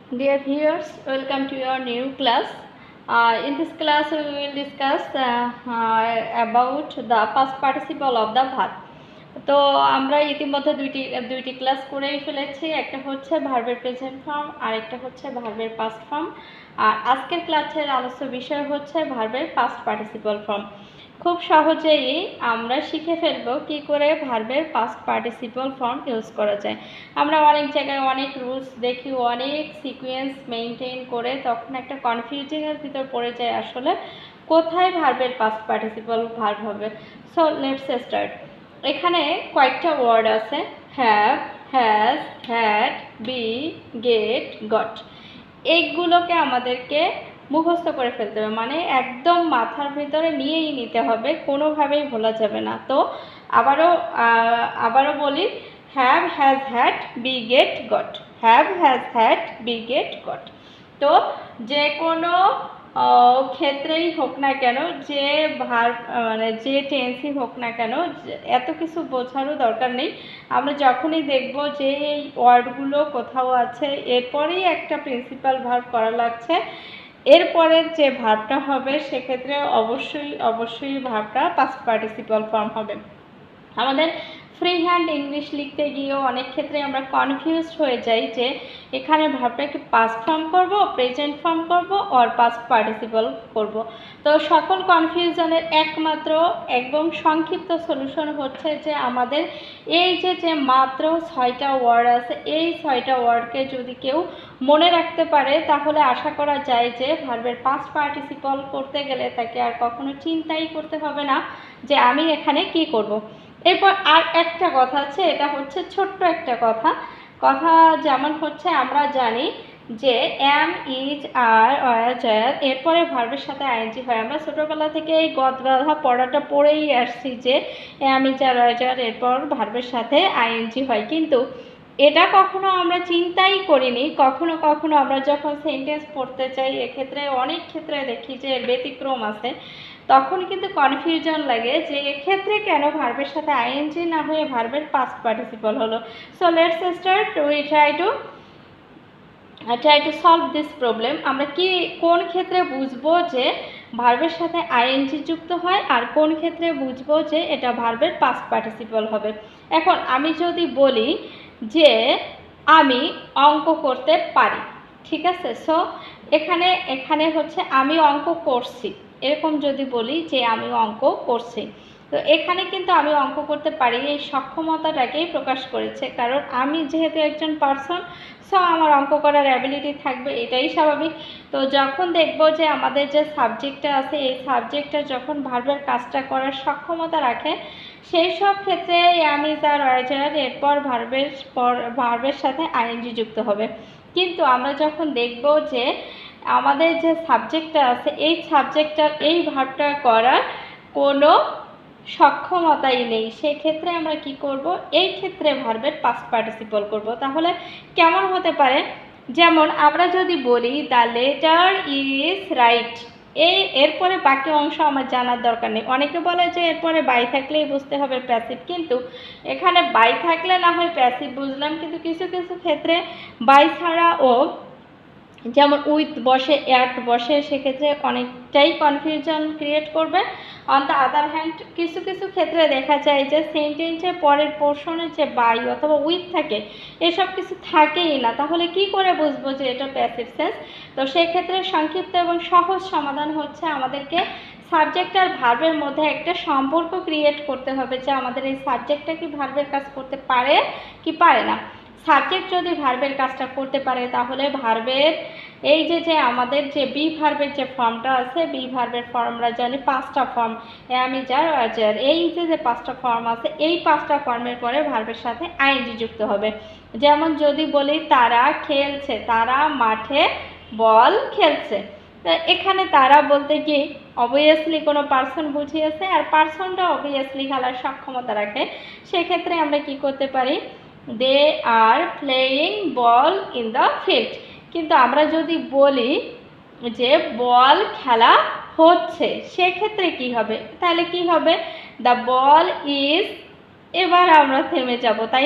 Dear viewers, welcome to your new class. In this class, we will discuss about the past participle of the verb. তো আমরা ইতিমধ্যে দুইটি class করেই ফেলেছি। একটা হচ্ছে ভার্বের প্রেজেন্ট ফর্ম আর একটা হচ্ছে ভার্বের পাস্ট ফর্ম। আর আজকের ক্লাসের আলোচ্য বিষয় হচ্ছে ভার্বের পাস্ট পার্টিসিপল ফর্ম। খুব সহজেই আমরা শিখে ফেলবো কি করে ভার্বের পাস্ট পার্টিসিপল ফর্ম ইউজ করা যায়। আমরা অনেক জায়গায় অনেক রুলস দেখি, অনেক সিকোয়েন্স মেনটেন করে তখন একটা কনফিউজিংয়ের ভিতর পড়ে যায় আসলে কোথায় ভার্বের পাস্ট পার্টিসিপল ভার্ব হবে। So let's start. এখানে কয়েকটা ওয়ার্ড আছে, have, has, had, be, get, got. এইগুলোকে আমাদেরকে মুখস্থ করে ফেলতে হবে, মানে একদম মাথার ভিতরে নিয়েই নিতে হবে, কোনোভাবেই ভোলা যাবে না। তো আবারও বলি, have, has, had, be, get, got. Have, has, had, be, get, got. তো যে কোনো ক্ষেত্রেই হোক না কেন, যে ভার্ব মানে যে টেন্সই হোক না কেন, এত কিছু বোঝারও দরকার নেই। আমরা যখনই দেখব যে এই ওয়ার্ডগুলো কোথাও আছে, এরপরেই একটা প্রিন্সিপাল ভার্ব করা লাগছে, এরপরের যে ভার্বটা হবে সেক্ষেত্রে অবশ্যই ভার্বটা পাস্ট পার্টিসিপল ফর্ম হবে। আমাদের ফ্রি হ্যান্ড ইংলিশ লিখতে গিয়েও অনেক ক্ষেত্রে আমরা কনফিউজড হয়ে যাই যে এখানে ভার্বটা কি পাস্ট ফর্ম করব, প্রেজেন্ট ফর্ম করব, অর পাস্ট পার্টিসিপল করব। তো সকল কনফিউশনের একমাত্র একদম সংক্ষিপ্ত সলিউশন হচ্ছে যে আমাদের এই যে মাত্র 6টা ওয়ার্ড আছে, এই 6টা ওয়ার্ডকে যদি কেউ মনে রাখতে পারে তাহলে আশা করা যায় যে ভার্বের পাস্ট পার্টিসিপল করতে গেলে তাকে আর কখনো চিন্তাই করতে হবে না যে আমি এখানে কি করব। এরপর আর একটা কথা আছে, এটা হচ্ছে ছোট্ট একটা কথা যেমন হচ্ছে আমরা জানি যে এম, ইজ, আর, ওয়াজ, আর এরপরে ভার্বের সাথে আইএনজি হয়। আমরা ছোটোবেলা থেকে এই গদবাঁধা পড়াটা পড়েই আসছি যে এম, ইজ, আর, ওয়াজ, আর এরপর ভার্বের সাথে আইএনজি হয়, কিন্তু এটা কখনো আমরা চিন্তাই করিনি। কখনো আমরা যখন সেন্টেন্স পড়তে চাই, এক্ষেত্রে অনেক ক্ষেত্রে দেখি যে এর ব্যতিক্রম আছে, তখন কিন্তু কনফিউশন লাগে যে এক্ষেত্রে কেন ভার্বের সাথে আইএনজি না হয়ে ভার্বের পাস্ট পার্টিসিপল হলো। So let's start, we try to solve this problem. আমরা কোন ক্ষেত্রে বুঝবো যে ভার্বের সাথে আইএনজি যুক্ত হয় আর কোন ক্ষেত্রে বুঝবো যে এটা ভার্বের পাস্ট পার্টিসিপল হবে। এখন আমি যদি বলি যে আমি অঙ্ক করতে পারি, ঠিক আছে। সো এখানে হচ্ছে আমি অঙ্ক করছি, এরকম যদি বলি যে আমি অঙ্ক করছি, তো এখানে কিন্তু আমি অঙ্ক করতে পারি এই সক্ষমতাটাকেই প্রকাশ করেছে, কারণ আমি যেহেতু একজন পার্সন, সো আমার অঙ্ক করার অ্যাবিলিটি থাকবে, এটাই স্বাভাবিক। তো যখন দেখব যে আমাদের যে সাবজেক্টটা আছে, এই সাবজেক্টটা যখন ভার্বের কাজটা করার সক্ষমতা রাখে, সেই সব ক্ষেত্রে আমি তার ওয়াজ এরপর ভার্বের সাথে আইএনজি যুক্ত হবে। কিন্তু আমরা যখন দেখব যে আমাদের যে সাবজেক্টটা আছে, এই সাবজেক্টটার এই ভার্বটা করার কোনো সক্ষমতাই নেই, সেক্ষেত্রে আমরা কি করব, এই ক্ষেত্রে ভার্বের পাস্ট পার্টিসিপল করব। তাহলে কেমন হতে পারে, যেমন আমরা যদি বলি দ্য লেটার ইজ রাইট, এরপরে বাকি অংশ আমার জানার দরকার নেই। অনেকে বলে যে এরপরে বাই থাকলেই বুঝতে হবে প্যাসিভ, কিন্তু এখানে বাই থাকলে না হয় প্যাসিভ বুঝলাম, কিন্তু কিছু ক্ষেত্রে বাই ছাড়াও যেমন উইথ বসে, অ্যাট বসে, সেক্ষেত্রে অনেকটাই কনফিউশন ক্রিয়েট করবে। অন দ্য আদার হ্যান্ড কিছু ক্ষেত্রে দেখা যায় যে সেন্টেন্সের পরের পোর্শনে যে বাই অথবা উইথ থাকে, এসব কিছু থাকেই না, তাহলে কি করে বুঝবো যে এটা প্যাসিভ সেন্স। তো সেক্ষেত্রে সংক্ষিপ্ত এবং সহজ সমাধান হচ্ছে আমাদেরকে সাবজেক্ট আর ভার্বের মধ্যে একটা সম্পর্ক ক্রিয়েট করতে হবে যে আমাদের এই সাবজেক্টটা কি ভার্বের কাজ করতে পারে কি পারে না। সাবজেক্ট যদি ভার্বের কাজটা করতে পারে তাহলে ভার্বের এই যে আমাদের যে বি ভার্বের যে ফর্মটা আছে, বি ভার্বের ফর্ম আমরা জানি 5টা ফর্ম, এম, ইজ, আর, ওয়াজ, আর, এই যে 5টা ফর্ম আছে, এই 5টা ফর্মের পরে ভার্বের সাথে আইএনজি যুক্ত হবে। যেমন যদি বলি তারা খেলছে, তারা মাঠে বল খেলছে, তো এখানে তারা বলতে কি অবভিয়াসলি কোনো পার্সন বুঝিয়েছে, আর পার্সনটা অবভিয়াসলি খেলার সক্ষমতা রাখে, সেক্ষেত্রে আমরা কি করতে পারি, they are playing ball in the field. কিন্তু আমরা যদি বলি যে বল খেলা হচ্ছে, সেক্ষেত্রে কি হবে, তাহলে কি হবে, দ্য বল ইজ, এবার আমরা থেমে যাব, তাই